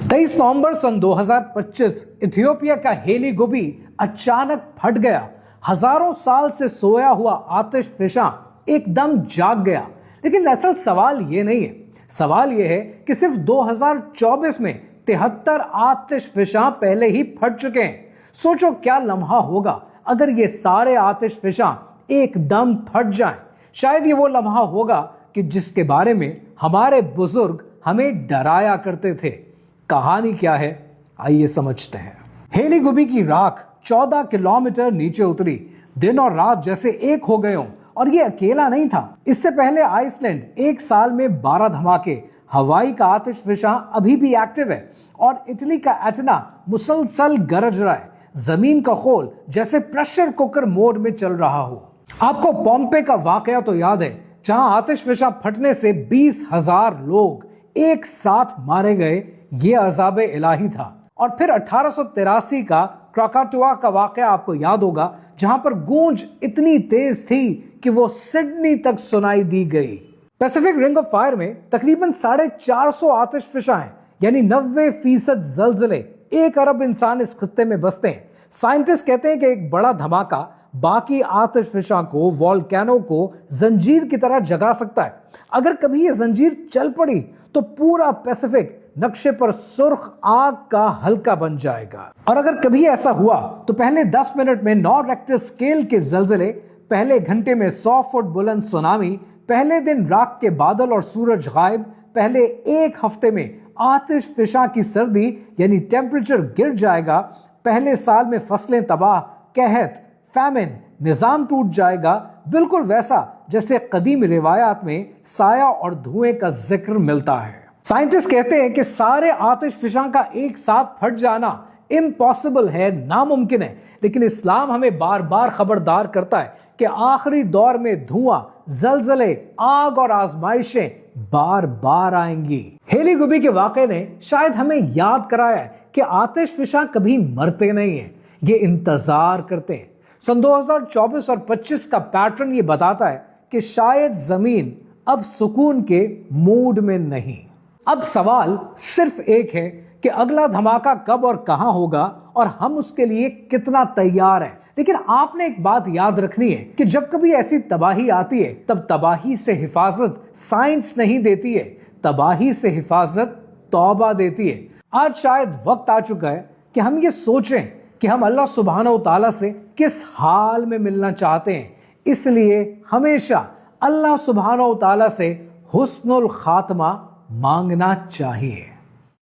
23 नवंबर सन 2025 Ethiopia का heli गुबी अचानक फट गया। हजारों साल से सोया हुआ आतिश फिशा एकदम जाग गया। लेकिन असल सवाल ये नहीं है। सवाल ये है कि सिर्फ 2024 में 73 आतिश फिशा पहले ही फट चुके हैं। सोचो क्या लम्हा होगा अगर ये सारे आतिश फिशा एकदम फट जाएं। शायद ये वो लम्हा होगा कि जिसके बारे में हमारे बुजुर्ग हमें डराया करते थे। कहानी क्या है, आइए समझते हैं। हेली गुबी की राख 14 किलोमीटर नीचे उतरी। दिन और रात जैसे एक हो गए हों। और ये अकेला नहीं था। इससे पहले आइसलैंड एक साल में 12 धमाके, हवाई का आतिश फिशा अभी भी एक्टिव है और इटली का एटना मुसलसल गरज रहा है। जमीन का खोल जैसे प्रेशर कुकर मोड में चल रहा हो। आपको पोम्पे का वाकया तो याद है, जहां आतिश फिशा फटने से 20,000 लोग एक साथ मारे गए। ये अजाब इलाही था। और फिर 1883 का क्राकाटुआ का वाकया आपको याद होगा, जहां पर गूंज इतनी तेज थी कि वो सिडनी तक सुनाई दी गई। पैसिफिक रिंग ऑफ फायर में तकरीबन 450 आतिश फिशा हैं, यानी 90% जलजले। 1 अरब इंसान इस खित्ते में बसते हैं। साइंटिस्ट कहते हैं कि एक बड़ा धमाका बाकी आतिश फिशा को, वॉल्केनो को जंजीर की तरह जगा सकता है। अगर कभी ये जंजीर चल पड़ी तो पूरा पैसिफिक नक्शे पर सुर्ख आग का हल्का बन जाएगा। और अगर कभी ऐसा हुआ तो पहले 10 मिनट में 9 रेक्टर स्केल के जलजले, पहले घंटे में 100 फुट बुलंद सुनामी, पहले दिन राख के बादल और सूरज गायब, पहले 1 हफ्ते में आतिश फिशा की सर्दी यानी टेम्परेचर गिर जाएगा, पहले साल में फसलें तबाह, कहत, फैमिन, निजाम टूट जाएगा। बिल्कुल वैसा जैसे कदीम रिवायात में साया और धुएं का जिक्र मिलता है। साइंटिस्ट कहते हैं कि सारे आतिश फिशा का एक साथ फट जाना इम्पॉसिबल है, नामुमकिन है। लेकिन इस्लाम हमें बार बार खबरदार करता है कि आखिरी दौर में धुआं, जलजले, आग और आजमाइशें बार बार आएंगी। हेली गुबी के वाक़े ने शायद हमें याद कराया है कि आतिश फिशा कभी मरते नहीं हैं, ये इंतजार करते हैं। सन 2024 और 25 का पैटर्न ये बताता है कि शायद जमीन अब सुकून के मूड में नहीं। अब सवाल सिर्फ एक है कि अगला धमाका कब और कहां होगा और हम उसके लिए कितना तैयार हैं। लेकिन आपने एक बात याद रखनी है कि जब कभी ऐसी तबाही आती है तब तबाही से हिफाजत साइंस नहीं देती है, तबाही से हिफाजत तौबा देती है। आज शायद वक्त आ चुका है कि हम ये सोचें कि हम अल्लाह सुब्हानहू तआला से किस हाल में मिलना चाहते हैं। इसलिए हमेशा अल्लाह सुब्हानहू तआला से हुस्नुल खात्मा मांगना चाहिए।